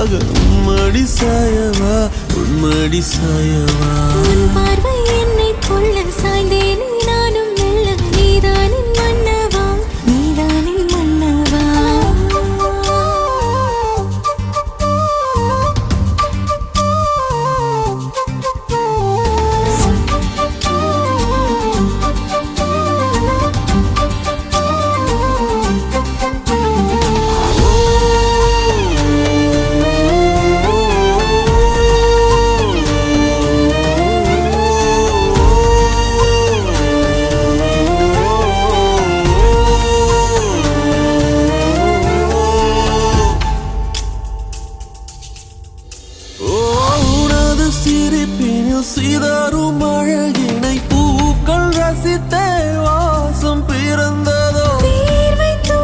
ஆக உம்மடி சாயவா உன்மடி சாயவா உன் பார்வை என்னை கொள்ள சாய்ந்தேனே நானும் மெல்ல நீதானின் மன்னவா நீதானின் மன்னவா சிரிப்பினில் சீதா